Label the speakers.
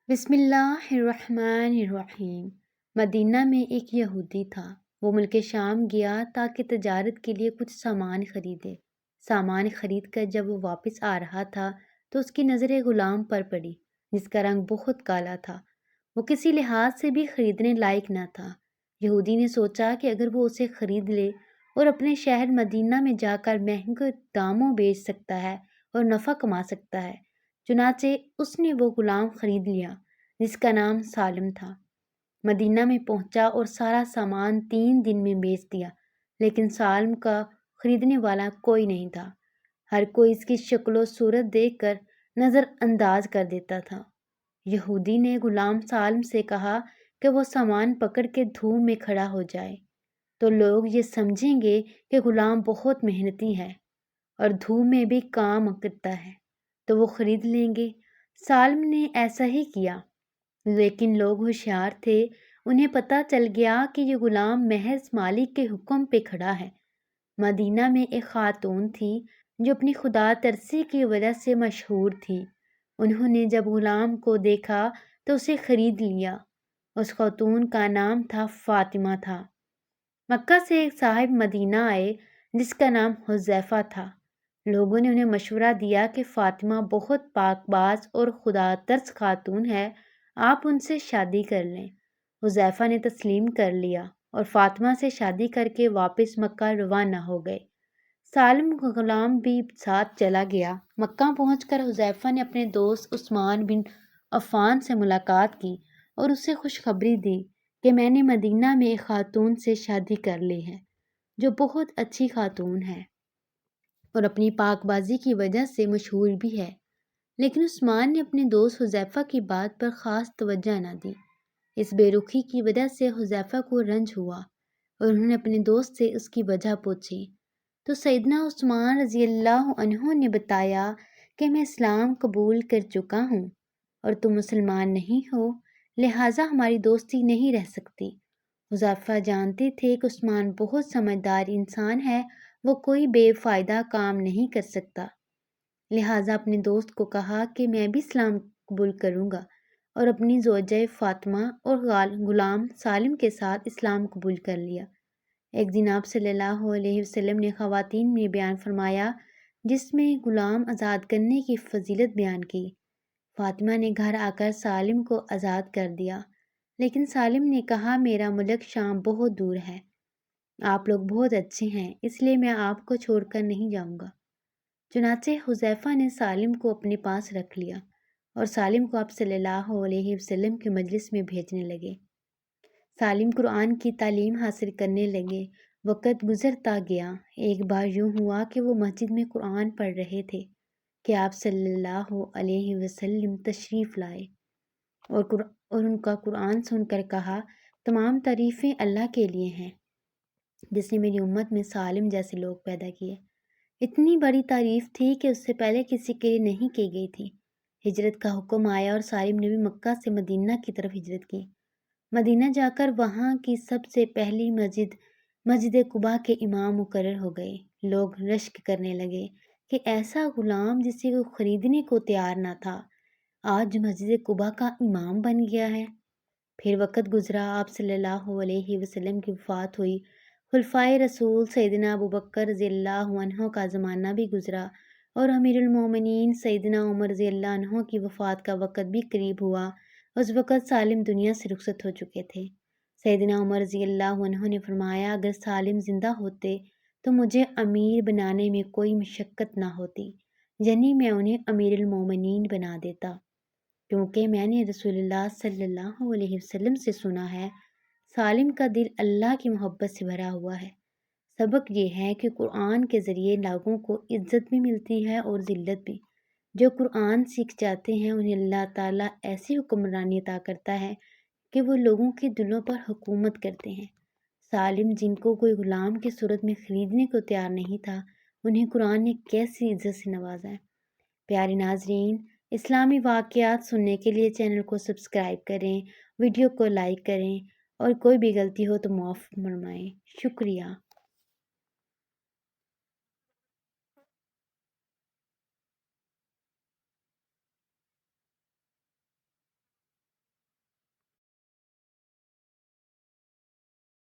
Speaker 1: بسم اللہ الرحمن الرحیم۔ مدینہ میں ایک یہودی تھا۔ وہ ملک شام گیا تاکہ تجارت کے لیے کچھ سامان خریدے۔ سامان خرید کر جب وہ واپس آ رہا تھا تو اس کی نظر ایک غلام پر پڑی جس کا رنگ بہت کالا تھا۔ وہ کسی لحاظ سے بھی خریدنے لائق نہ تھا۔ یہودی نے سوچا کہ اگر وہ اسے خرید لے اور اپنے شہر مدینہ میں جا کر مہنگے داموں بیچ سکتا ہے اور نفع کما سکتا ہے، چنانچہ اس نے وہ غلام خرید لیا جس کا نام سالم تھا۔ مدینہ میں پہنچا اور سارا سامان 3 دن میں بیچ دیا، لیکن سالم کا خریدنے والا کوئی نہیں تھا۔ ہر کوئی اس کی شکل و صورت دیکھ کر نظر انداز کر دیتا تھا۔ یہودی نے غلام سالم سے کہا کہ وہ سامان پکڑ کے دھوپ میں کھڑا ہو جائے تو لوگ یہ سمجھیں گے کہ غلام بہت محنتی ہے اور دھوپ میں بھی کام کرتا ہے، تو وہ خرید لیں گے۔ سالم نے ایسا ہی کیا، لیکن لوگ ہوشیار تھے۔ انہیں پتہ چل گیا کہ یہ غلام محض مالک کے حکم پہ کھڑا ہے۔ مدینہ میں ایک خاتون تھی جو اپنی خدا ترسی کی وجہ سے مشہور تھی۔ انہوں نے جب غلام کو دیکھا تو اسے خرید لیا۔ اس خاتون کا نام تھا فاطمہ تھا۔ مکہ سے ایک صاحب مدینہ آئے جس کا نام حذیفہ تھا۔ لوگوں نے انہیں مشورہ دیا کہ فاطمہ بہت پاک باز اور خدا ترس خاتون ہے، آپ ان سے شادی کر لیں۔ حذیفہ نے تسلیم کر لیا اور فاطمہ سے شادی کر کے واپس مکہ روانہ ہو گئے۔ سالم غلام بھی ساتھ چلا گیا۔ مکہ پہنچ کر حذیفہ نے اپنے دوست عثمان بن عفان سے ملاقات کی اور اسے خوشخبری دی کہ میں نے مدینہ میں ایک خاتون سے شادی کر لی ہے جو بہت اچھی خاتون ہے اور اپنی پاک بازی کی وجہ سے مشہور بھی ہے۔ لیکن عثمان نے اپنے دوست حذیفہ کی بات پر خاص توجہ نہ دی۔ اس بے رخی کی وجہ سے حذیفہ کو رنج ہوا اور انہوں نے اپنے دوست سے اس کی وجہ پوچھی تو سیدنا عثمان رضی اللہ عنہ نے بتایا کہ میں اسلام قبول کر چکا ہوں اور تم مسلمان نہیں ہو، لہٰذا ہماری دوستی نہیں رہ سکتی۔ حذیفہ جانتے تھے کہ عثمان بہت سمجھدار انسان ہے، وہ کوئی بے فائدہ کام نہیں کر سکتا، لہٰذا اپنے دوست کو کہا کہ میں بھی اسلام قبول کروں گا اور اپنی زوجہ فاطمہ اور غلام سالم کے ساتھ اسلام قبول کر لیا۔ ایک دن آپ صلی اللہ علیہ وسلم نے خواتین میں بیان فرمایا جس میں غلام آزاد کرنے کی فضیلت بیان کی۔ فاطمہ نے گھر آ کر سالم کو آزاد کر دیا، لیکن سالم نے کہا میرا ملک شام بہت دور ہے، آپ لوگ بہت اچھے ہیں، اس لیے میں آپ کو چھوڑ کر نہیں جاؤں گا۔ چنانچہ حذیفہ نے سالم کو اپنے پاس رکھ لیا اور سالم کو آپ صلی اللہ علیہ وسلم کے مجلس میں بھیجنے لگے۔ سالم قرآن کی تعلیم حاصل کرنے لگے۔ وقت گزرتا گیا۔ ایک بار یوں ہوا کہ وہ مسجد میں قرآن پڑھ رہے تھے کہ آپ صلی اللہ علیہ وسلم تشریف لائے اور ان کا قرآن سن کر کہا تمام تعریفیں اللہ کے لیے ہیں جس نے میری امت میں سالم جیسے لوگ پیدا کیے۔ اتنی بڑی تعریف تھی کہ اس سے پہلے کسی کے لیے نہیں کی گئی تھی۔ ہجرت کا حکم آیا اور سالم نے بھی مکہ سے مدینہ کی طرف ہجرت کی۔ مدینہ جا کر وہاں کی سب سے پہلی مسجد قباء کے امام مقرر ہو گئے۔ لوگ رشک کرنے لگے کہ ایسا غلام جسے وہ خریدنے کو تیار نہ تھا آج مسجد قباء کا امام بن گیا ہے۔ پھر وقت گزرا، آپ صلی اللہ علیہ وسلم کی وفات ہوئی۔ خلفائے رسول سیدنا ابوبکر رضی اللہ عنہ کا زمانہ بھی گزرا اور امیر المومنین سیدنا عمر رضی اللہ عنہ کی وفات کا وقت بھی قریب ہوا۔ اس وقت سالم دنیا سے رخصت ہو چکے تھے۔ سیدنا عمر رضی اللہ عنہ نے فرمایا اگر سالم زندہ ہوتے تو مجھے امیر بنانے میں کوئی مشقت نہ ہوتی، یعنی میں انہیں امیر المومنین بنا دیتا، کیونکہ میں نے رسول اللہ صلی اللہ علیہ وسلم سے سنا ہے سالم کا دل اللہ کی محبت سے بھرا ہوا ہے۔ سبق یہ ہے کہ قرآن کے ذریعے لوگوں کو عزت بھی ملتی ہے اور ذلت بھی۔ جو قرآن سیکھ جاتے ہیں انہیں اللہ تعالیٰ ایسی حکمرانی عطا کرتا ہے کہ وہ لوگوں کے دلوں پر حکومت کرتے ہیں۔ سالم جن کو کوئی غلام کی صورت میں خریدنے کو تیار نہیں تھا، انہیں قرآن نے کیسی عزت سے نوازا ہے۔ پیارے ناظرین، اسلامی واقعات سننے کے لیے چینل کو سبسکرائب کریں، ویڈیو کو لائک کریں اور کوئی بھی غلطی ہو تو معاف فرمائیں۔ شکریہ۔